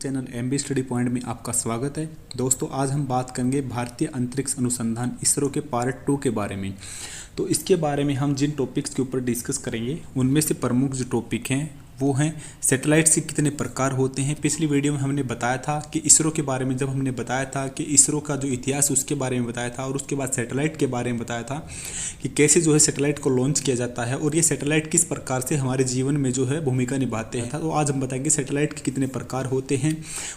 Channel MB study point में आपका स्वागत है। दोस्तों आज हम बात करेंगे भारतीय अंतरिक्ष अनुसंधान इसरो के पार्ट 2 के बारे में। तो इसके बारे में हम जिन टॉपिक्स के ऊपर डिस्कस करेंगे उनमें से प्रमुख जो टॉपिक हैं वो हैं सैटेलाइट्स के कितने प्रकार होते हैं। पिछली वीडियो में हमने बताया था कि इसरो के बारे में, जब हमने बताया था कि इसरो का जो इतिहास उसके बारे में बताया था और उसके बाद सैटेलाइट के बारे में बताया था कि कैसे जो है सैटेलाइट को लॉन्च किया जाता है और ये सैटेलाइट किस प्रकार से हमारे जीवन में जो है भूमिका निभाते हैं। तो आज हम बताएंगे सैटेलाइट के कितने प्रकार होते हैं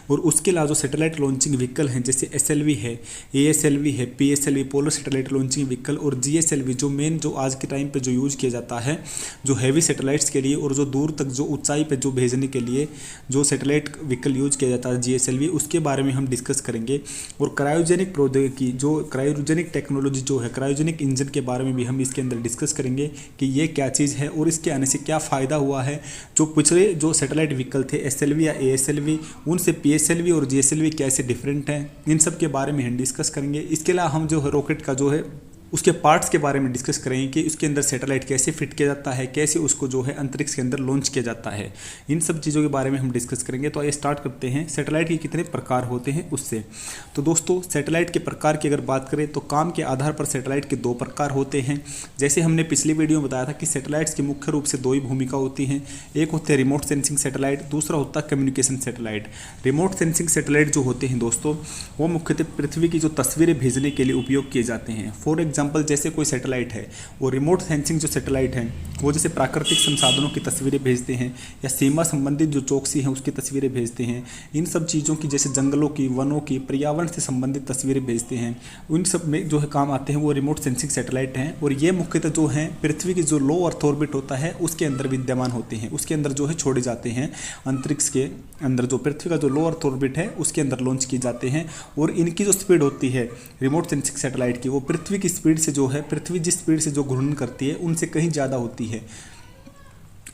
और उसके अलावा जो सैटेलाइट लॉन्चिंग व्हीकल हैं जैसे SLV है, ASLV है, PSLV polar satellite launching vehicle और GSLV जो मेन जो आज के टाइम पर जो यूज किया जाता है जो हैवी सैटेलाइट्स के लिए और जो दूर तक जो ऊंचाई पे जो भेजने के लिए जो सैटेलाइट व्हीकल यूज किया जाता है GSLV, उसके बारे में हम डिस्कस करेंगे। और क्रायोजेनिक प्रौद्योगिकी जो क्रायोजेनिक टेक्नोलॉजी जो है क्रायोजेनिक इंजन के बारे में भी हम इसके अंदर डिस्कस करेंगे कि ये क्या चीज़ है और इसके आने से क्या फ़ायदा हुआ है। जो पिछले जो सैटेलाइट व्हीकल थे SLV या ASLV उनसे PSLV और GSLV कैसे डिफरेंट हैं, इन सब के बारे में हम डिस्कस करेंगे। इसके अलावा हम जो है रॉकेट का जो है उसके पार्ट्स के बारे में डिस्कस करेंगे कि उसके अंदर सैटेलाइट कैसे फिट किया जाता है, कैसे उसको जो है अंतरिक्ष के अंदर लॉन्च किया जाता है, इन सब चीज़ों के बारे में हम डिस्कस करेंगे। तो आइए स्टार्ट करते हैं सैटेलाइट के कितने प्रकार होते हैं उससे। तो दोस्तों सैटेलाइट के प्रकार की अगर बात करें तो काम के आधार पर सैटेलाइट के 2 प्रकार होते हैं। जैसे हमने पिछली वीडियो में बताया था कि सैटेलाइट्स की मुख्य रूप से 2 ही भूमिका होती हैं। एक होते हैं रिमोट सेंसिंग सैटेलाइट, दूसरा होता है communication satellite. Remote sensing satellite जो होते हैं दोस्तों वो मुख्यतः पृथ्वी की जो तस्वीरें भेजने के लिए उपयोग किए जाते हैं। फॉर एग्जाम्पल जैसे कोई सैटेलाइट है वो रिमोट सेंसिंग जो सैटेलाइट है वो जैसे प्राकृतिक संसाधनों की तस्वीरें भेजते हैं या सीमा संबंधित जो चौकसी है उसकी तस्वीरें भेजते हैं। इन सब चीज़ों की जैसे जंगलों की, वनों की, पर्यावरण से संबंधित तस्वीरें भेजते हैं, उन सब में जो है काम आते हैं वो रिमोट सेंसिंग सैटेलाइट हैं। और ये मुख्यतः जो हैं पृथ्वी की जो लो अर्थ ऑर्बिट होता है उसके अंदर विद्यमान होते हैं, उसके अंदर जो है छोड़े जाते हैं। अंतरिक्ष के अंदर जो पृथ्वी का जो लो अर्थ ऑर्बिट है उसके अंदर लॉन्च किए जाते हैं। और इनकी जो स्पीड होती है रिमोट सेंसिंग सैटेलाइट की वो पृथ्वी की स्पीड से जो है पृथ्वी जिस स्पीड से जो घूर्णन करती है उनसे कहीं ज़्यादा होती है।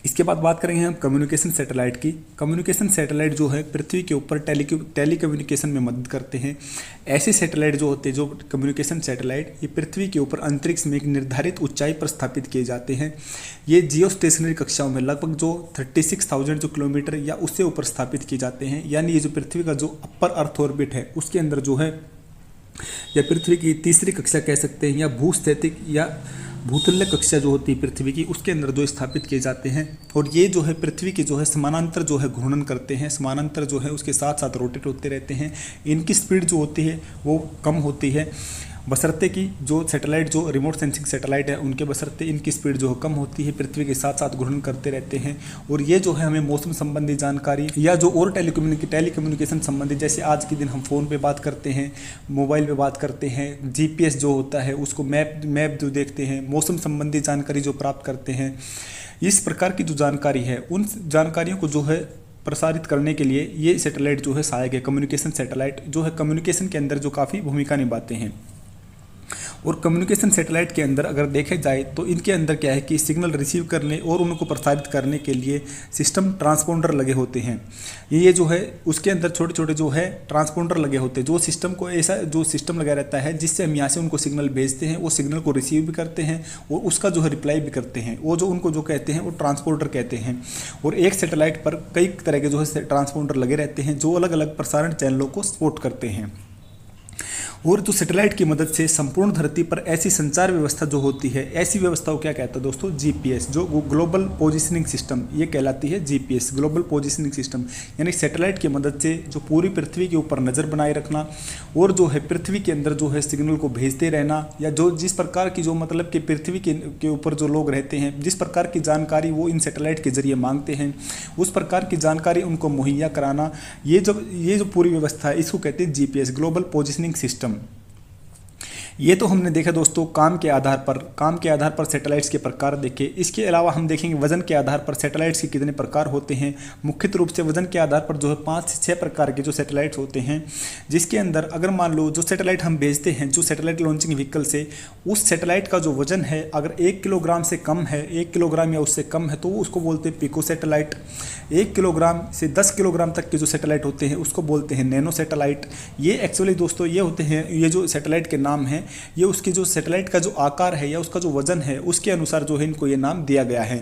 इसके बाद बात करेंगे हम कम्युनिकेशन सैटेलाइट की। कम्युनिकेशन सैटेलाइट जो है पृथ्वी के ऊपर टेली कम्युनिकेशन में मदद करते हैं। ऐसे सैटेलाइट जो होते हैं जो कम्युनिकेशन सैटेलाइट ये पृथ्वी के ऊपर अंतरिक्ष में एक निर्धारित ऊंचाई पर स्थापित किए जाते हैं। ये जियो स्टेशनरी कक्षाओं में लगभग जो 36,000 जो किलोमीटर या उससे ऊपर स्थापित किए जाते हैं। यानी ये जो पृथ्वी का जो अपर अर्थ ऑर्बिट है उसके अंदर जो है या पृथ्वी की तीसरी कक्षा कह सकते हैं या भूस्थैतिक या भूतल्य कक्षा जो होती है पृथ्वी की उसके अंदर जो स्थापित किए जाते हैं। और ये जो है पृथ्वी के जो है समानांतर जो है घूर्णन करते हैं, समानांतर जो है उसके साथ साथ रोटेट होते रहते हैं। इनकी स्पीड जो होती है वो कम होती है बशर्ते कि जो सैटेलाइट जो रिमोट सेंसिंग सैटेलाइट है उनके बशर्ते इनकी स्पीड जो है कम होती है, पृथ्वी के साथ साथ घूर्णन करते रहते हैं। और ये जो है हमें मौसम संबंधी जानकारी या जो और टेलीकम्युनिकेशन संबंधी जैसे आज के दिन हम फ़ोन पे बात करते हैं, मोबाइल पे बात करते हैं, GPS जो होता है उसको मैप जो देखते हैं, मौसम संबंधी जानकारी जो प्राप्त करते हैं, इस प्रकार की जो जानकारी है उन जानकारियों को जो है प्रसारित करने के लिए ये सैटेलाइट जो है सहायक है। कम्युनिकेशन सैटेलाइट जो है कम्युनिकेशन के अंदर जो काफ़ी भूमिका निभाते हैं। और कम्युनिकेशन सैटेलाइट के अंदर अगर देखे जाए तो इनके अंदर क्या है कि सिग्नल रिसीव करने और उनको प्रसारित करने के लिए सिस्टम ट्रांसपोंडर लगे होते हैं। ये जो है उसके अंदर छोटे छोटे जो है ट्रांसपोंडर लगे होते हैं जो सिस्टम को ऐसा जो सिस्टम लगा रहता है जिससे हम यहाँ से उनको सिग्नल भेजते हैं, वो सिग्नल को रिसीव भी करते हैं और उसका जो है रिप्लाई भी करते हैं। वो जो उनको जो कहते हैं वो ट्रांसपोंडर कहते हैं। और एक सैटेलाइट पर कई तरह के जो है ट्रांसपोंडर लगे रहते हैं जो अलग अलग प्रसारण चैनलों को सपोर्ट करते हैं। और जो सैटेलाइट की मदद से संपूर्ण धरती पर ऐसी संचार व्यवस्था जो होती है, ऐसी व्यवस्था को क्या कहता है दोस्तों, GPS जो ग्लोबल पोजिशनिंग सिस्टम ये कहलाती है। GPS ग्लोबल पोजिशनिंग सिस्टम यानी सैटेलाइट की मदद से जो पूरी पृथ्वी के ऊपर नज़र बनाए रखना और जो है पृथ्वी के अंदर जो है सिग्नल को भेजते रहना या जो जिस प्रकार की जो मतलब कि पृथ्वी के ऊपर जो लोग रहते हैं जिस प्रकार की जानकारी वो इन सैटेलाइट के जरिए मांगते हैं उस प्रकार की जानकारी उनको मुहैया कराना, ये जो पूरी व्यवस्था है इसको कहते हैं GPS ग्लोबल पोजिशनिंग सिस्टम। ये तो हमने देखा दोस्तों काम के आधार पर सैटेलाइट्स के प्रकार देखे। इसके अलावा हम देखेंगे वजन के आधार पर सैटेलाइट्स के कितने प्रकार होते हैं। मुख्यतः रूप से वजन के आधार पर जो है 5 से 6 प्रकार के जो सैटेलाइट्स होते हैं, जिसके अंदर अगर मान लो जो सैटेलाइट हम भेजते हैं जो सैटेलाइट लॉन्चिंग व्हीकल से, उस सैटेलाइट का जो वजन है अगर 1 किलोग्राम से कम है, 1 किलोग्राम या उससे कम है तो उसको बोलते हैं पिको सैटेलाइट। 1 किलोग्राम से 10 किलोग्राम तक के जो सैटेलाइट होते हैं उसको बोलते हैं नैनो सैटेलाइट। ये एक्चुअली दोस्तों ये होते हैं, ये जो सैटेलाइट के नाम हैं ये उसके जो सैटेलाइट का जो आकार है या उसका जो वजन है उसके अनुसार जो है इनको ये नाम दिया गया है।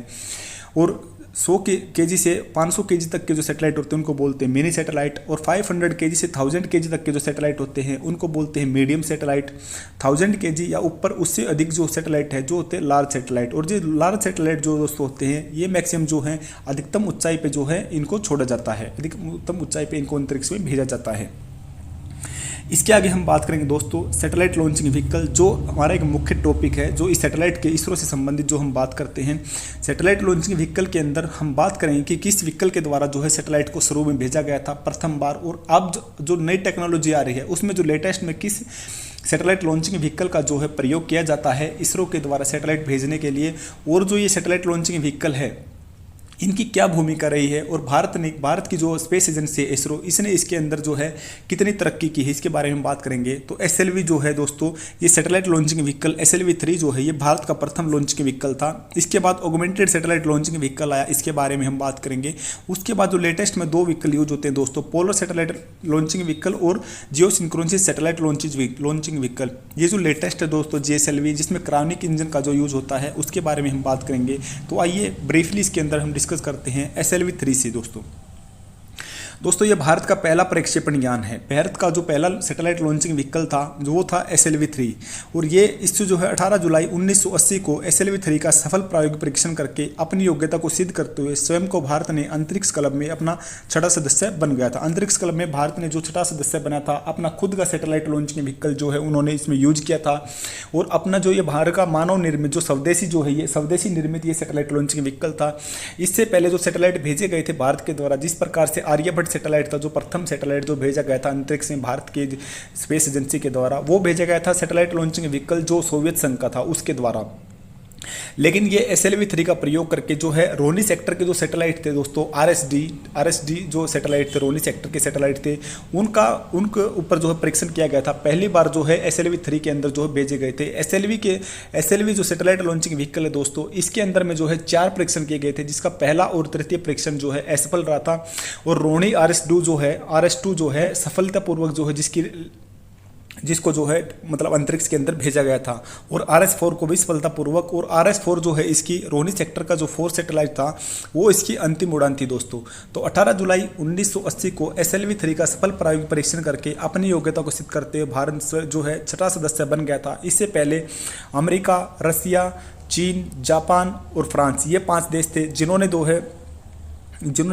और 100 केजी से 500 केजी तक के जो सैटेलाइट होते हैं उनको बोलते हैं मिनी सैटेलाइट, और 500 केजी से 1000 केजी तक के जो सैटेलाइट होते हैं उनको बोलते हैं मीडियम सैटेलाइट। 1000 केजी या ऊपर उससे अधिक जो सैटेलाइट है जो होते हैं लार्ज सैटेलाइट। और जो लार्ज सैटेलाइट जो दोस्तों होते हैं ये मैक्सिमम जो है अधिकतम ऊंचाई पे जो है इनको छोड़ा जाता है, अधिकतम ऊंचाई पे इनको अंतरिक्ष में भेजा जाता है। इसके आगे हम बात करेंगे दोस्तों सैटेलाइट लॉन्चिंग व्हीकल, जो हमारा एक मुख्य टॉपिक है जो इस सैटेलाइट के इसरो से संबंधित जो हम बात करते हैं। सैटेलाइट लॉन्चिंग व्हीकल के अंदर हम बात करेंगे कि किस व्हीकल के द्वारा जो है सैटेलाइट को शुरू में भेजा गया था प्रथम बार, और अब जो नई टेक्नोलॉजी आ रही है उसमें जो लेटेस्ट में किस सैटेलाइट लॉन्चिंग व्हीकल का जो है प्रयोग किया जाता है इसरो के द्वारा सैटेलाइट भेजने के लिए। और जो ये सैटेलाइट लॉन्चिंग व्हीकल है इनकी क्या भूमिका रही है, और भारत की जो स्पेस एजेंसी है इसरो, इसने इसके अंदर जो है कितनी तरक्की की है, इसके बारे में बात करेंगे। तो SLV जो है दोस्तों ये सैटेलाइट लॉन्चिंग व्हीकल SLV-3 जो है ये भारत का प्रथम लॉन्चिंग व्हीकल था। इसके बाद ऑगमेंटेड सैटेलाइट लॉन्चिंग व्हीकल आया, इसके बारे में हम बात करेंगे। उसके बाद जो लेटेस्ट में 2 व्हीकल यूज होते हैं दोस्तों, पोलर सैटेलाइट लॉन्चिंग व्हीकल और जियो सिंक्रोनस सैटेलाइट लॉन्चिंग व्हीकल। ये जो लेटेस्ट है दोस्तों GSLV, जिसमें क्रायोनिक इंजन का जो यूज होता है उसके बारे में हम बात करेंगे। तो आइए ब्रीफली इसके अंदर हम डिस्कस करते हैं SLV-3 से। दोस्तों ये भारत का पहला प्रक्षेपण यान है। भारत का जो पहला सैटेलाइट लॉन्चिंग व्हीकल था जो वो था SLV-3, और ये इससे जो है 18 जुलाई 1980 को SLV-3 का सफल प्रायोगिक परीक्षण करके अपनी योग्यता को सिद्ध करते हुए स्वयं को भारत ने अंतरिक्ष क्लब में अपना छठा सदस्य बन गया था। अंतरिक्ष क्लब में भारत ने जो छठा सदस्य बना था, अपना खुद का सैटेलाइट लॉन्चिंग व्हीकल जो है उन्होंने इसमें यूज किया था। और अपना जो ये भारत का मानव निर्मित जो स्वदेशी जो है ये स्वदेशी निर्मित ये सैटेलाइट लॉन्चिंग व्हीकल था। इससे पहले जो सैटेलाइट भेजे गए थे भारत के द्वारा, जिस प्रकार से आर्यभट्ट सैटेलाइट था जो प्रथम सैटेलाइट जो भेजा गया था अंतरिक्ष में भारत के स्पेस एजेंसी के द्वारा, वो भेजा गया था सैटेलाइट लॉन्चिंग व्हीकल जो सोवियत संघ का था उसके द्वारा। लेकिन ये SLV-3 का प्रयोग करके जो है रोनी सेक्टर के जो सैटेलाइट थे दोस्तों RSD जो सैटेलाइट थे, रोनी सेक्टर के सैटेलाइट थे, उनके ऊपर जो है परीक्षण किया गया था। पहली बार जो है SLV-3 के अंदर जो है भेजे गए थे। SLV जो सैटेलाइट लॉन्चिंग व्हीकल है दोस्तों, इसके अंदर में जो है 4 परीक्षण किए गए थे, जिसका पहला और तृतीय परीक्षण जो है असफल रहा था। और रोनी RS2 जो है सफलतापूर्वक जो है जिसको जो है मतलब अंतरिक्ष के अंदर भेजा गया था। और RS4 को भी सफलतापूर्वक, और RS4 जो है इसकी रोनी सेक्टर का जो 4 सैटेलाइट था वो इसकी अंतिम उड़ान थी दोस्तों। तो 18 जुलाई 1980 को SLV-3 का सफल प्रायोगिक परीक्षण करके अपनी योग्यता को सिद्ध करते हुए भारत जो है छठा सदस्य बन गया था। इससे पहले अमेरिका, रसिया, चीन, जापान और फ्रांस, ये 5 देश थे जिन्होंने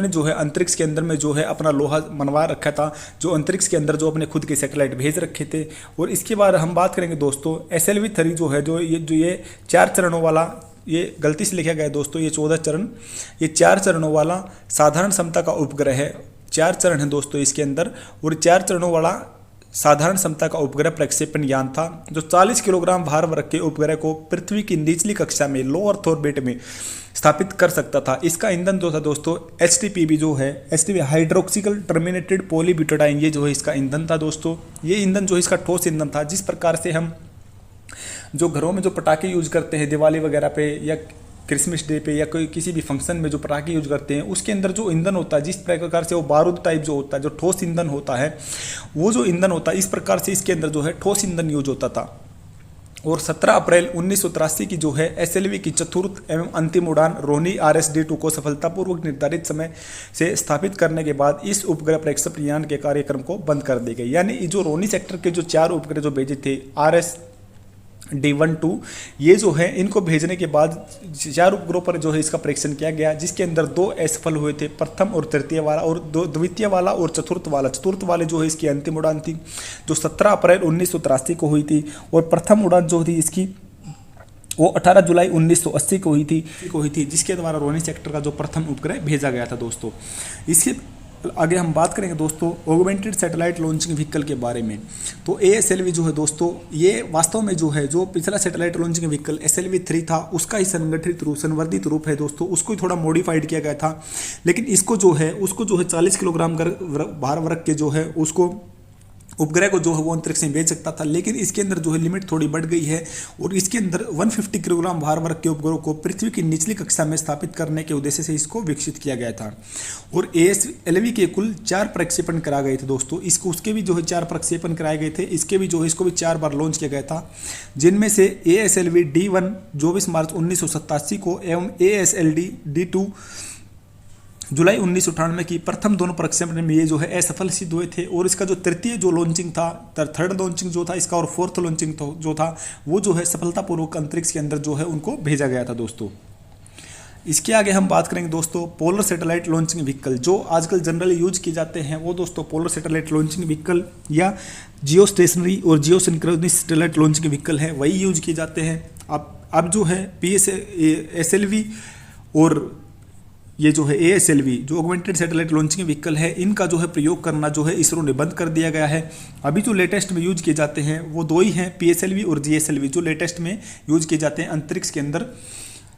जो है अंतरिक्ष के अंदर में जो है अपना लोहा मनवा रखा था, जो अंतरिक्ष के अंदर जो अपने खुद के सैटेलाइट भेज रखे थे। और इसके बाद हम बात करेंगे दोस्तों SLV-3 जो है ये 4 चरणों वाला, ये गलती से लिखा गया है दोस्तों, ये 14 चरण, ये 4 चरणों वाला साधारण क्षमता का उपग्रह है। 4 चरण है दोस्तों इसके अंदर, और 4 चरणों वाला साधारण क्षमता का उपग्रह प्रक्षेपण यान था जो 40 किलोग्राम भार वर्ग के उपग्रह को पृथ्वी की निचली कक्षा में लो अर्थ ऑर्बिट में स्थापित कर सकता था। इसका ईंधन जो था दोस्तों HTPB जो है हाइड्रोक्सिकल टर्मिनेटेड पॉलीब्यूटाडाइन, ये जो है इसका ईंधन था दोस्तों। ये ईंधन जो है इसका ठोस ईंधन था। जिस प्रकार से हम जो घरों में जो पटाखे यूज करते हैं दिवाली वगैरह पे या क्रिसमस डे पे या कोई किसी भी फंक्शन में जो पटाखे यूज करते हैं, उसके अंदर जो ईंधन होता है जिस प्रकार से वो बारूद टाइप जो होता है, जो ठोस ईंधन होता है, वो जो ईंधन होता है इस प्रकार से इसके अंदर जो है ठोस ईंधन यूज होता था। और 17 अप्रैल 1983 की जो है SLV की चतुर्थ एवं अंतिम उड़ान रोनी RSD-2 को सफलतापूर्वक निर्धारित समय से स्थापित करने के बाद इस उपग्रह प्रक्षेपण यान के कार्यक्रम को बंद कर दी गई। यानी जो रोनी सेक्टर के जो 4 उपग्रह जो भेजे थे RSD-1-2, ये जो है इनको भेजने के बाद 4 उपग्रहों पर जो है इसका परीक्षण किया गया, जिसके अंदर 2 असफल हुए थे, प्रथम और तृतीय वाला, और द्वितीय वाला और चतुर्थ वाले जो है इसकी अंतिम उड़ान थी जो 17 अप्रैल 1983 को हुई थी। और प्रथम उड़ान जो थी इसकी वो 18 जुलाई 1980 को हुई थी जिसके द्वारा रोनी सेक्टर का जो प्रथम उपग्रह भेजा गया था दोस्तों। इसके आगे हम बात करेंगे दोस्तों ऑगमेंटेड सैटेलाइट लॉन्चिंग व्हीकल के बारे में। तो ASLV जो है दोस्तों ये वास्तव में जो है जो पिछला सैटेलाइट लॉन्चिंग व्हीकल SLV-3 था उसका ही संवर्धित रूप है दोस्तों, उसको ही थोड़ा मॉडिफाइड किया गया था। लेकिन उसको जो है 40 किलोग्राम भार वर्ग के जो है उसको उपग्रह को जो है वो अंतरिक्ष में भेज सकता था। लेकिन इसके अंदर जो है लिमिट थोड़ी बढ़ गई है और इसके अंदर 150 किलोग्राम भार वर्ग के उपग्रह को पृथ्वी की निचली कक्षा में स्थापित करने के उद्देश्य से इसको विकसित किया गया था। और ASLV के कुल 4 प्रक्षेपण कराए गए थे दोस्तों। उसके भी जो है 4 प्रक्षेपण कराए गए थे, इसके भी जो है इसको भी 4 बार लॉन्च किया गया था, जिनमें से ASLV-D1 24 मार्च 1987 को एवं ASLV-D2 जुलाई 1998 की प्रथम दोनों प्रक्षेपण में ये जो है असफल सिद्ध हुए थे। और इसका जो तृतीय जो लॉन्चिंग था, थर्ड लॉन्चिंग जो था इसका, और फोर्थ लॉन्चिंग जो था वो जो है सफलतापूर्वक अंतरिक्ष के अंदर जो है उनको भेजा गया था दोस्तों। इसके आगे हम बात करेंगे दोस्तों पोलर सैटेलाइट लॉन्चिंग व्हीकल। जो आजकल जनरली यूज किए जाते हैं वो दोस्तों पोलर सैटेलाइट लॉन्चिंग व्हीकल या जियो स्टेशनरी और जियो सिंक्रोनस सैटेलाइट लॉन्चिंग व्हीकल है, वही यूज किए जाते हैं। अब जो है PSLV और ये जो है ASLV जो ऑगमेंटेड सैटेलाइट लॉन्चिंग व्हीकल है, इनका जो है प्रयोग करना जो है इसरो ने बंद कर दिया गया है। अभी जो लेटेस्ट में यूज किए जाते हैं वो दो ही हैं, PSLV और GSLV, जो लेटेस्ट में यूज किए जाते हैं अंतरिक्ष के अंदर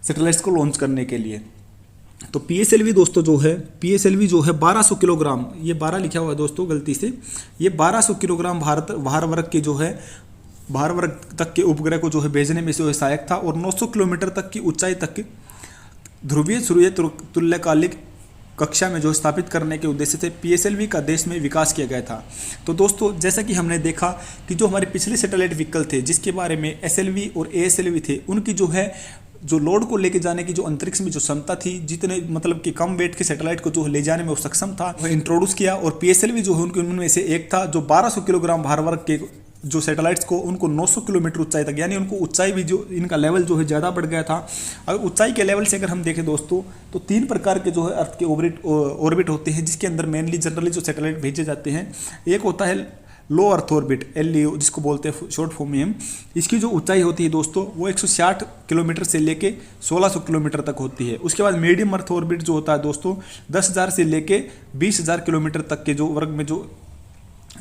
सैटेलाइट्स को लॉन्च करने के लिए। तो PSLV दोस्तों जो है, PSLV जो है 1200 किलोग्राम, ये 12 लिखा हुआ है दोस्तों गलती से, ये 1200 किलोग्राम भार वर्ग के जो है भार वर्ग तक के उपग्रह को जो है भेजने में से सहायक था। और 900 किलोमीटर तक की ऊंचाई तक ध्रुवीय सूर्य तुल्यकालिक कक्षा में जो स्थापित करने के उद्देश्य से PSLV का देश में विकास किया गया था। तो दोस्तों जैसा कि हमने देखा कि जो हमारे पिछले सैटेलाइट व्हीकल थे जिसके बारे में SLV और ASLV थे, उनकी जो है जो लोड को लेके जाने की जो अंतरिक्ष में जो क्षमता थी, जितने मतलब कि कम वेट के सैटेलाइट को जो ले जाने में वो सक्षम था, वह इंट्रोड्यूस किया। और PSLV जो है उनमें से एक था जो 1200 किलोग्राम भार वर्ग के जो सैटेलाइट्स को उनको 900 किलोमीटर ऊंचाई तक, यानी उनको ऊंचाई भी जो इनका लेवल जो है ज़्यादा बढ़ गया था। अगर ऊंचाई के लेवल से अगर हम देखें दोस्तों तो 3 प्रकार के जो है अर्थ के ऑर्बिट होते हैं, जिसके अंदर मेनली जनरली जो सैटेलाइट भेजे जाते हैं, एक होता है लो अर्थ ऑर्बिट LEO, जिसको बोलते हैं शॉर्ट फॉर्म में हम। इसकी जो ऊंचाई होती है दोस्तों वो 160 किलोमीटर से लेके 1600 किलोमीटर तक होती है। उसके बाद मीडियम अर्थ ऑर्बिट जो होता है दोस्तों 10,000 से लेके 20,000 किलोमीटर तक के जो वर्ग में जो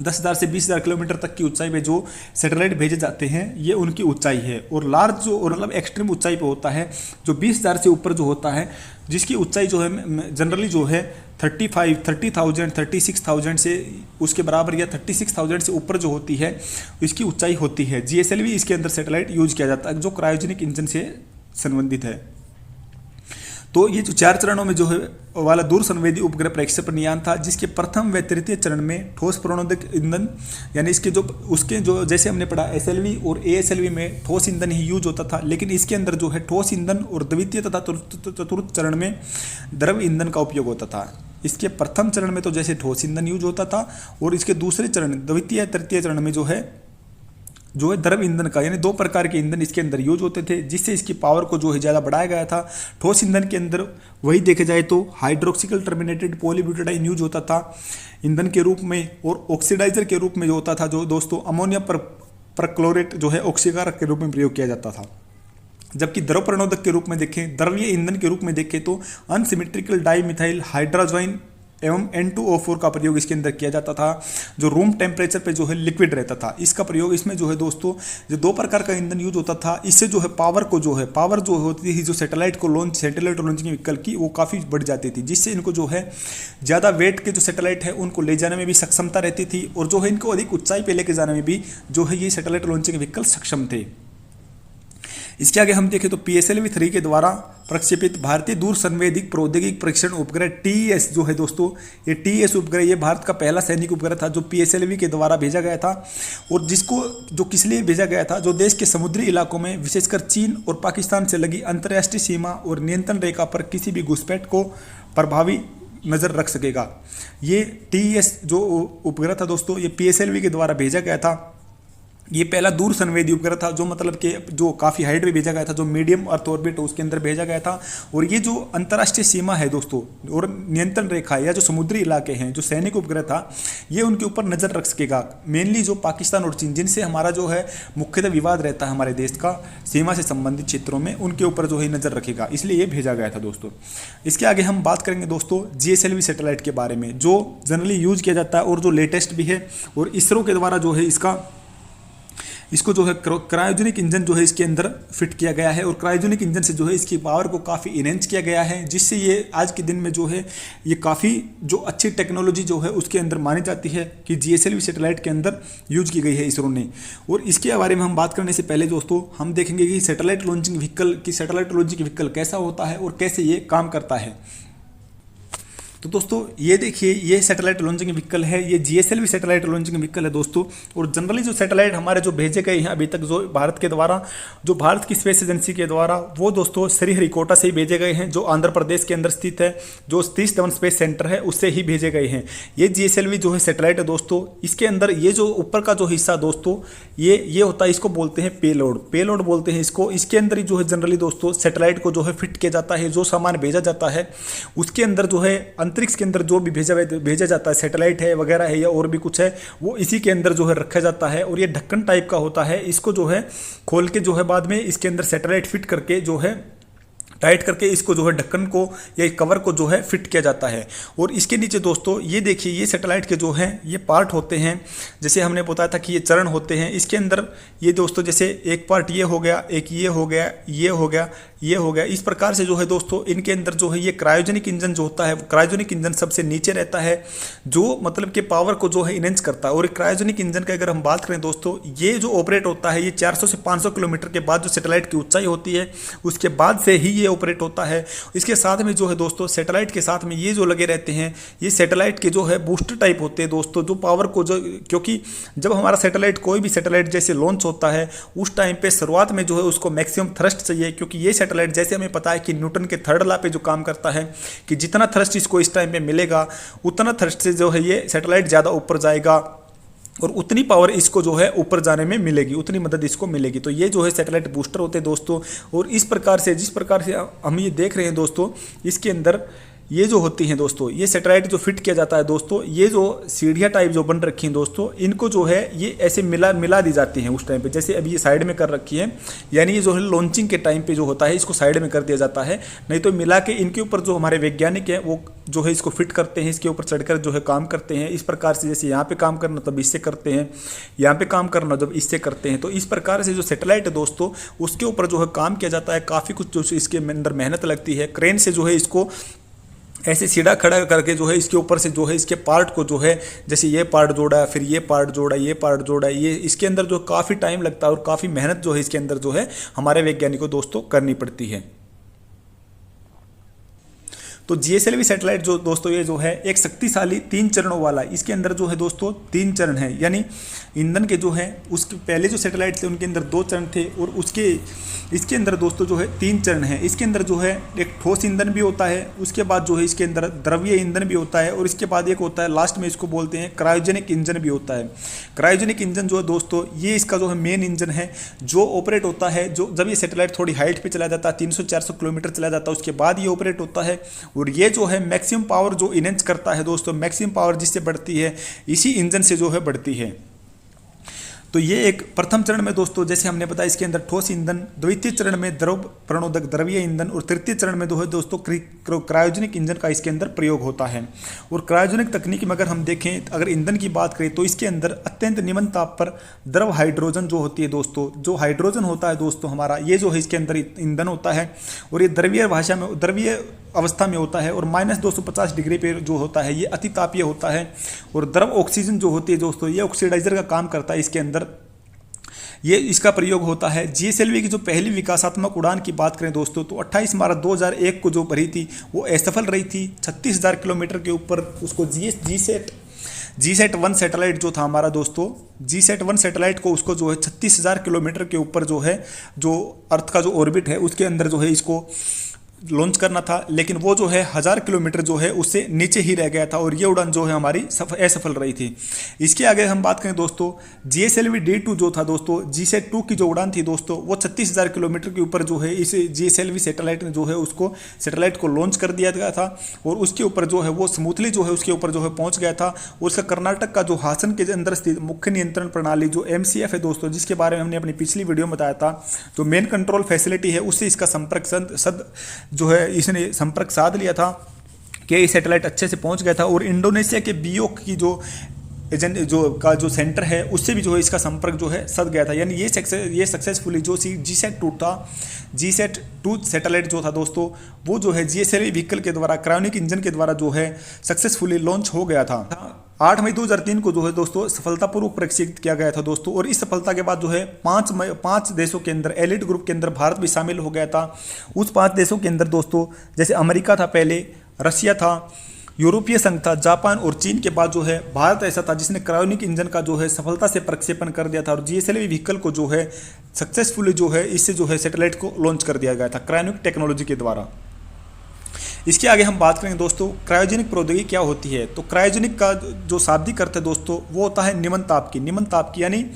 10,000 से 20,000 किलोमीटर तक की ऊंचाई पे जो सैटेलाइट भेजे जाते हैं, ये उनकी ऊंचाई है। और लार्ज जो और मतलब एक्सट्रीम ऊंचाई पे होता है जो 20,000 से ऊपर जो होता है, जिसकी ऊंचाई जो है जनरली जो है 30,000 36,000 से उसके बराबर या 36,000 से ऊपर जो होती है इसकी ऊंचाई होती है। GSLV इसके अंदर सैटेलाइट यूज किया जाता है जो क्रायोजेनिक इंजन से संबंधित है। तो ये जो 4 चरणों में जो है वाला दूर संवेदी उपग्रह प्रक्षेपण यान था, जिसके प्रथम व तृतीय चरण में ठोस प्रणोदक ईंधन, यानी इसके जो उसके जो जैसे हमने पढ़ा SLV और ASLV में ठोस ईंधन ही यूज होता था, लेकिन इसके अंदर जो है ठोस ईंधन और द्वितीय तथा चतुर्थ चरण में द्रव ईंधन का उपयोग होता था। इसके प्रथम चरण में तो जैसे ठोस ईंधन यूज होता था, और इसके दूसरे चरण द्वितीय तृतीय चरण में जो है द्रव ईंधन का, यानी 2 प्रकार के ईंधन इसके अंदर यूज होते थे, जिससे इसकी पावर को जो है ज़्यादा बढ़ाया गया था। ठोस ईंधन के अंदर वही देखे जाए तो हाइड्रोक्सिकल टर्मिनेटेड पॉलीब्यूटाडाइन यूज होता था ईंधन के रूप में, और ऑक्सीडाइजर के रूप में जो होता था जो दोस्तों अमोनिया परक्लोरेट जो है ऑक्सीकारक के रूप में प्रयोग किया जाता था। जबकि द्रव प्रणोदक के रूप में देखें, द्रवीय ईंधन के रूप में देखें तो अनसिमेट्रिकल डाईमिथाइल हाइड्रोजन एवं N2O4 का प्रयोग इसके अंदर किया जाता था, जो रूम टेम्परेचर पे जो है लिक्विड रहता था। इसका प्रयोग इसमें जो है दोस्तों जो 2 प्रकार का ईंधन यूज होता था, इससे जो है पावर जो होती थी जो सैटेलाइट लॉन्चिंग व्हीकल की, वो काफ़ी बढ़ जाती थी, जिससे इनको जो है ज़्यादा वेट के जो सैटेलाइट है उनको ले जाने में भी सक्षमता रहती थी, और जो है इनको अधिक ऊंचाई पे लेके जाने में भी जो है ये सैटेलाइट लॉन्चिंग व्हीकल सक्षम थे। इसके आगे हम देखें तो PSLV 3 के द्वारा प्रक्षेपित भारतीय दूर संवेदिक प्रौद्योगिक परीक्षण उपग्रह TES जो है दोस्तों, ये TES उपग्रह ये भारत का पहला सैनिक उपग्रह था जो PSLV के द्वारा भेजा गया था, और जिसको जो किस लिए भेजा गया था, जो देश के समुद्री इलाकों में विशेषकर चीन और पाकिस्तान से लगी अंतर्राष्ट्रीय सीमा और नियंत्रण रेखा पर किसी भी घुसपैठ को प्रभावी नज़र रख सकेगा। ये TES जो उपग्रह था दोस्तों, ये PSLV के द्वारा भेजा गया था। ये पहला दूर संवेदी उपग्रह था जो मतलब कि जो काफ़ी हाइट पे भेजा गया था, जो मीडियम अर्थ ऑर्बिट उसके अंदर भेजा गया था। और ये जो अंतर्राष्ट्रीय सीमा है दोस्तों और नियंत्रण रेखा या जो समुद्री इलाके हैं, जो सैनिक उपग्रह था, ये उनके ऊपर नज़र रख सकेगा। मेनली जो पाकिस्तान और चीन, जिनसे हमारा जो है मुख्यतः विवाद रहता है हमारे देश का सीमा से संबंधित क्षेत्रों में, उनके ऊपर जो है नज़र रखेगा, इसलिए ये भेजा गया था दोस्तों। इसके आगे हम बात करेंगे दोस्तों GSLV सैटेलाइट के बारे में, जो जनरली यूज किया जाता है और जो लेटेस्ट भी है, और इसरो के द्वारा जो है इसको जो है क्रायोजेनिक इंजन जो है इसके अंदर फिट किया गया है, और क्रायोजेनिक इंजन से जो है इसकी पावर को काफ़ी इनहेंस किया गया है, जिससे ये आज के दिन में जो है ये काफ़ी जो अच्छी टेक्नोलॉजी जो है उसके अंदर मानी जाती है कि GSLV सैटेलाइट के अंदर यूज की गई है इसरो ने। और इसके बारे में हम बात करने से पहले दोस्तों हम देखेंगे कि सैटेलाइट लॉन्चिंग व्हीकल कैसा होता है और कैसे ये काम करता है। तो दोस्तों ये देखिए, ये सैटेलाइट लॉन्चिंग व्हीकल है, ये जीएसएलवी सैटेलाइट लॉन्चिंग व्हीकल है दोस्तों। और जनरली जो सैटेलाइट हमारे जो भेजे गए हैं अभी तक जो भारत के द्वारा, जो भारत की स्पेस एजेंसी के द्वारा, वो दोस्तों श्रीहरिकोटा से ही भेजे गए हैं, जो आंध्र प्रदेश के अंदर स्थित है, जो सतीश धवन स्पेस सेंटर है उससे ही भेजे गए हैं। ये जीएसएलवी जो है सैटेलाइट है दोस्तों, इसके अंदर ये जो ऊपर का जो हिस्सा दोस्तों ये होता है, इसको बोलते हैं पेलोड बोलते हैं इसको। इसके अंदर ही जो है जनरली दोस्तों सैटेलाइट को जो है फिट किया जाता है, जो सामान भेजा जाता है उसके अंदर जो है अंतरिक्ष के अंदर जो भी भेजा जाता है, सैटेलाइट है वगैरह है या और भी कुछ है, वो इसी के अंदर जो है रखा जाता है। और ये ढक्कन टाइप का होता है, इसको जो है खोल के जो है बाद में इसके अंदर सैटेलाइट फिट करके जो है टाइट करके इसको जो है ढक्कन को या कवर को जो है फिट किया जाता है। और इसके नीचे दोस्तों ये देखिए, ये सैटेलाइट के जो हैं ये पार्ट होते हैं, जैसे हमने बताया था कि ये चरण होते हैं। इसके अंदर ये दोस्तों जैसे एक पार्ट ये हो गया, एक ये हो गया, ये हो गया, ये हो गया, इस प्रकार से जो है दोस्तों इनके अंदर जो है ये क्रायोजेनिक इंजन जो होता है, क्रायोजेनिक इंजन सबसे नीचे रहता है, जो मतलब कि पावर को जो है इनहेंस करता है। और क्रायोजेनिक इंजन की अगर हम बात करें दोस्तों, ये जो ऑपरेट होता है ये 400 से 500 किलोमीटर के बाद जो सैटेलाइट की ऊंचाई होती है उसके बाद से ही ये ऑपरेट होता है। इसके साथ में जो है दोस्तों सैटेलाइट के साथ में ये जो लगे रहते हैं, ये सैटेलाइट के जो है बूस्टर टाइप होते हैं दोस्तों, जो पावर को जो, क्योंकि जब हमारा सैटेलाइट कोई भी सैटेलाइट जैसे लॉन्च होता है उस टाइम पे शुरुआत में जो है उसको मैक्सिमम थ्रस्ट चाहिए, क्योंकि ये सैटेलाइट जैसे हमें पता है कि न्यूटन के थर्ड लॉ पे जो काम करता है कि जितना थ्रस्ट इसको इस टाइम पे मिलेगा उतना थ्रस्ट से जो है ये सैटेलाइट ज़्यादा ऊपर जाएगा और उतनी पावर इसको जो है ऊपर जाने में मिलेगी, उतनी मदद इसको मिलेगी। तो ये जो है सैटेलाइट बूस्टर होते हैं दोस्तों। और इस प्रकार से जिस प्रकार से हम ये देख रहे हैं दोस्तों, इसके अंदर ये जो होती हैं दोस्तों, ये सैटेलाइट जो फिट किया जाता है दोस्तों, ये जो सीढ़ियाँ टाइप जो बन रखी हैं दोस्तों, इनको जो है ये ऐसे मिला दी जाती हैं उस टाइम पे, जैसे अभी ये साइड में कर रखी है, यानी ये जो है लॉन्चिंग के टाइम पे जो होता है इसको साइड में कर दिया जाता है। नहीं तो मिला के इनके ऊपर जो हमारे वैज्ञानिक हैं वो जो है इसको फिट करते हैं, इसके ऊपर चढ़कर जो है काम करते हैं। इस प्रकार से जैसे यहाँ पे काम करना तब इससे करते हैं, यहाँ पे काम करना जब इससे करते हैं। तो इस प्रकार से जो सैटेलाइट है दोस्तों उसके ऊपर जो है काम किया जाता है, काफ़ी कुछ जो इसके अंदर मेहनत लगती है। क्रेन से जो है इसको ऐसे सीधा खड़ा करके जो है इसके ऊपर से जो है इसके पार्ट को जो है जैसे ये पार्ट जोड़ा, फिर ये पार्ट जोड़ा, ये पार्ट जोड़ा, ये इसके अंदर जो काफ़ी टाइम लगता है और काफ़ी मेहनत जो है इसके अंदर जो है हमारे वैज्ञानिकों दोस्तों करनी पड़ती है। तो जीएसएलवी सैटेलाइट जो दोस्तों ये जो है एक शक्तिशाली 3 चरणों वाला, इसके अंदर जो है दोस्तों 3 चरण है, यानी ईंधन के जो है उसके पहले जो सैटेलाइट थे उनके अंदर 2 चरण थे और उसके इसके अंदर दोस्तों जो है 3 चरण है। इसके अंदर जो है एक ठोस ईंधन भी होता है, उसके बाद जो है इसके अंदर द्रवीय ईंधन भी होता है और इसके बाद एक होता है लास्ट में इसको बोलते हैं क्रायोजेनिक इंजन भी होता है। क्रायोजेनिक इंजन जो है दोस्तों ये इसका जो है मेन इंजन है जो ऑपरेट होता है, जो जब ये सैटेलाइट थोड़ी हाइट पे चला जाता है 300-400 किलोमीटर चला जाता है उसके बाद ये ऑपरेट होता है। और ये जो है मैक्सिमम पावर जो इनहेंस करता है दोस्तों, मैक्सिमम पावर जिससे बढ़ती है इसी इंजन से जो है बढ़ती है। तो ये एक प्रथम चरण में दोस्तों जैसे हमने बताया इसके अंदर ठोस ईंधन, द्वितीय चरण में द्रव प्रणोदक द्रवीय ईंधन और तृतीय चरण में जो है दोस्तों क्रायोजेनिक इंजन का इसके अंदर प्रयोग होता है। और क्रायोजेनिक तकनीक में अगर हम देखें, अगर ईंधन की बात करें तो इसके अंदर अत्यंत निम्न ताप पर द्रव हाइड्रोजन जो होती है दोस्तों, जो हाइड्रोजन होता है दोस्तों हमारा, ये जो है इसके अंदर ईंधन होता है और ये द्रवीय भाषा में द्रवीय अवस्था में होता है और -250 डिग्री पे जो होता है ये अति तापीय होता है। और द्रव ऑक्सीजन जो होती है दोस्तों ये ऑक्सीडाइजर का काम करता है इसके अंदर, ये इसका प्रयोग होता है। जीएसएलवी की जो पहली विकासात्मक उड़ान की बात करें दोस्तों तो 28 मार्च 2001 को जो भरी थी वो असफल रही थी। 36,000 किलोमीटर के ऊपर उसको GSAT-1 सैटेलाइट जो था हमारा दोस्तों, GSAT-1 सैटेलाइट को उसको जो है 36,000 किलोमीटर के ऊपर जो है जो अर्थ का जो ऑर्बिट है उसके अंदर जो है इसको लॉन्च करना था, लेकिन वो जो है 1000 किलोमीटर जो है उससे नीचे ही रह गया था और ये उड़ान जो है हमारी असफल रही थी। इसके आगे हम बात करें दोस्तों GSLV D2 जो था दोस्तों, GSAT-2 की जो उड़ान थी दोस्तों वो 36,000 किलोमीटर के ऊपर जो है इस GSLV सैटेलाइट ने जो है उसको सैटेलाइट को लॉन्च कर दिया गया था और उसके ऊपर जो है वो स्मूथली जो है उसके ऊपर जो है पहुँच गया था। और उसका कर्नाटक का जो हासन के अंदर स्थित मुख्य नियंत्रण प्रणाली जो MCF है दोस्तों, जिसके बारे में हमने अपनी पिछली वीडियो में बताया था, जो मेन कंट्रोल फैसिलिटी है उससे इसका संपर्क जो है इसने संपर्क साध लिया था कि ये सैटेलाइट अच्छे से पहुंच गया था। और इंडोनेशिया के बियोक की जो एजेंट जो सेंटर है उससे भी जो है इसका संपर्क जो है सध गया था। यानी ये सक्सेसफुली जो GSAT-2 था, GSAT-2 सैटेलाइट जो था दोस्तों वो जो है GSLV व्हीकल के द्वारा क्रायोनिक इंजन के द्वारा जो है सक्सेसफुली लॉन्च हो गया था। 8 मई 2003 को जो है दोस्तों सफलतापूर्वक परीक्षित किया गया था दोस्तों। और इस सफलता के बाद जो है 5 देशों के अंदर एलिट ग्रुप के अंदर भारत भी शामिल हो गया था। उस 5 देशों के अंदर दोस्तों जैसे अमेरिका था, पहले रशिया था, यूरोपीय संघ था, जापान और चीन के बाद जो है भारत ऐसा था जिसने क्रायोनिक इंजन का जो है सफलता से प्रक्षेपण कर दिया था और जीएसएलवी व्हीकल को जो है सक्सेसफुली जो है इससे जो है सैटेलाइट को लॉन्च कर दिया गया था क्रायोनिक टेक्नोलॉजी के द्वारा। इसके आगे हम बात करेंगे दोस्तों क्रायोजेनिक प्रौद्योगिकी क्या होती है। तो क्रायोजेनिक का जो शाब्दिक अर्थ है दोस्तों वो होता है निमन ताप की, यानी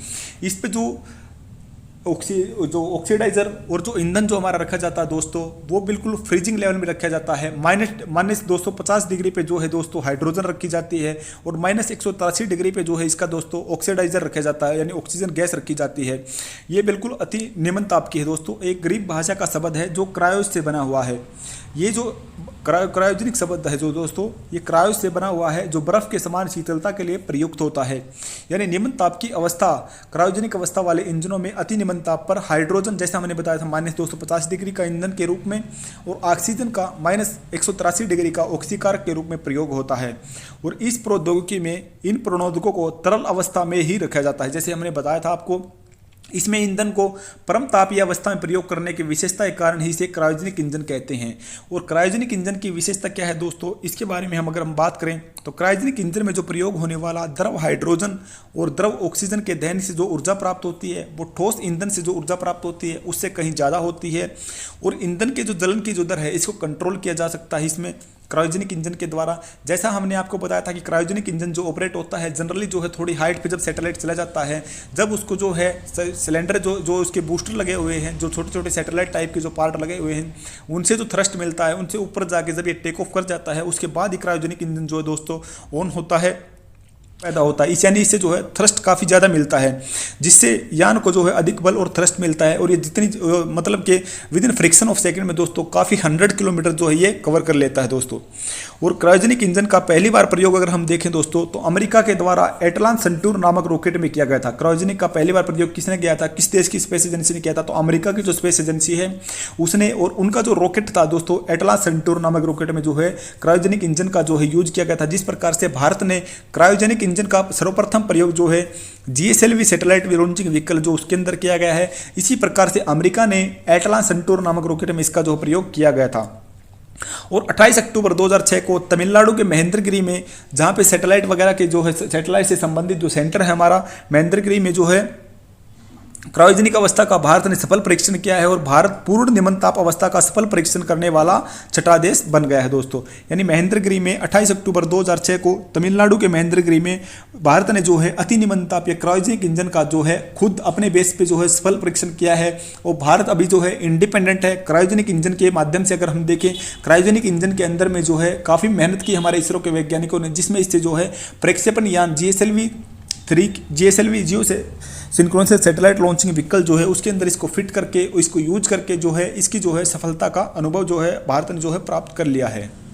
इस पे जो ऑक्सीडाइजर और जो ईंधन जो हमारा रखा जाता है दोस्तों वो बिल्कुल फ्रीजिंग लेवल में रखा जाता है। माइनस 250 डिग्री पे जो है दोस्तों हाइड्रोजन रखी जाती है और माइनस 183 डिग्री पे जो है इसका दोस्तों ऑक्सीडाइजर रखा जाता है, यानी ऑक्सीजन गैस रखी जाती है। ये बिल्कुल अति निम्न ताप की है दोस्तों। एक ग्रीक भाषा का शब्द है जो क्रायोस से बना हुआ है। ये जो क्रायोजेनिक शब्द है जो दोस्तों ये क्रायोस से बना हुआ है जो बर्फ के समान शीतलता के लिए प्रयुक्त होता है। यानी निम्न ताप की अवस्था क्रायोजेनिक अवस्था वाले इंजनों में अति निम्न ताप पर हाइड्रोजन जैसा मैंने बताया था माइनस 250 डिग्री का ईंधन के रूप में और ऑक्सीजन का माइनस 183 डिग्री का ऑक्सीकारक के रूप में प्रयोग होता है। और इस प्रौद्योगिकी में इन प्रणोदकों को तरल अवस्था में ही रखा जाता है। जैसे हमने बताया था आपको, इसमें ईंधन को परम तापीय अवस्था में प्रयोग करने की विशेषता के कारण ही इसे क्रायोजेनिक इंजन कहते हैं। और क्रायोजेनिक इंजन की विशेषता क्या है दोस्तों, इसके बारे में अगर हम बात करें तो क्रायोजेनिक इंजन में जो प्रयोग होने वाला द्रव हाइड्रोजन और द्रव ऑक्सीजन के दहन से जो ऊर्जा प्राप्त होती है वो ठोस ईंधन से जो ऊर्जा प्राप्त होती है उससे कहीं ज़्यादा होती है। और ईंधन के जो जलन की जो दर है इसको कंट्रोल किया जा सकता है इसमें क्रायोजेनिक इंजन के द्वारा। जैसा हमने आपको बताया था कि क्रायोजेनिक इंजन जो ऑपरेट होता है जनरली जो है थोड़ी हाइट पे जब सैटेलाइट चला जाता है, जब उसको जो है सिलेंडर जो उसके बूस्टर लगे हुए हैं, जो छोटे छोटे सैटेलाइट टाइप के जो पार्ट लगे हुए हैं उनसे जो थ्रस्ट मिलता है उनसे ऊपर जाके जब ये टेक ऑफ कर जाता है उसके बाद ही क्रायोजेनिक इंजन जो है दोस्तों ऑन होता है, पैदा होता है। यानी इससे जो है थ्रस्ट काफ़ी ज़्यादा मिलता है जिससे यान को जो है अधिक बल और थ्रस्ट मिलता है और ये जितनी मतलब कि with in friction of second में दोस्तों काफ़ी 100 किलोमीटर जो है ये कवर कर लेता है दोस्तों। और क्रायोजेनिक इंजन का पहली बार प्रयोग अगर हम देखें दोस्तों तो अमेरिका के द्वारा एटलांस सेंटूर नामक रॉकेट में किया गया था। क्रायोजेनिक का पहली बार प्रयोग किसने किया था, किस देश की स्पेस एजेंसी ने किया था, तो अमेरिका की जो स्पेस एजेंसी है उसने। और उनका जो रॉकेट था दोस्तों एटलांस सेंटूर नामक रॉकेट में जो है क्रायोजेनिक इंजन का जो है यूज किया गया था। जिस प्रकार से भारत ने क्रायोजेनिक इंजन का सर्वप्रथम प्रयोग जो है जीएसएलवी सैटेलाइट लॉन्चिंग व्हीकल जो उसके अंदर किया गया है, इसी प्रकार से अमेरिका ने एटलांस सेंटूर नामक रॉकेट में इसका जो प्रयोग किया गया था। और 28 अक्टूबर 2006 को तमिलनाडु के महेंद्रगिरी में, जहां पे सैटेलाइट वगैरह के जो है सैटेलाइट से संबंधित जो सेंटर है हमारा महेंद्रगिरी में जो है क्रायोजेनिक अवस्था का भारत ने सफल परीक्षण किया है और भारत पूर्ण निम्न ताप अवस्था का सफल परीक्षण करने वाला छठा देश बन गया है दोस्तों। यानी महेंद्रगिरी में 28 अक्टूबर 2006 को तमिलनाडु के महेंद्रगिरी में भारत ने जो है अति निम्न ताप या क्रायोजेनिक इंजन का जो है खुद अपने बेस पे जो है सफल परीक्षण किया है। और भारत अभी जो है इंडिपेंडेंट है क्रायोजेनिक इंजन के माध्यम से। अगर हम देखें क्रायोजेनिक इंजन के अंदर में जो है काफ़ी मेहनत की हमारे इसरो के वैज्ञानिकों ने, जिसमें इससे जो है प्रक्षेपण यान जीएसएलवी जियो से सिंक्रोनस सैटेलाइट लॉन्चिंग व्हीकल जो है उसके अंदर इसको फिट करके इसको यूज करके जो है इसकी जो है सफलता का अनुभव जो है भारत ने जो है प्राप्त कर लिया है।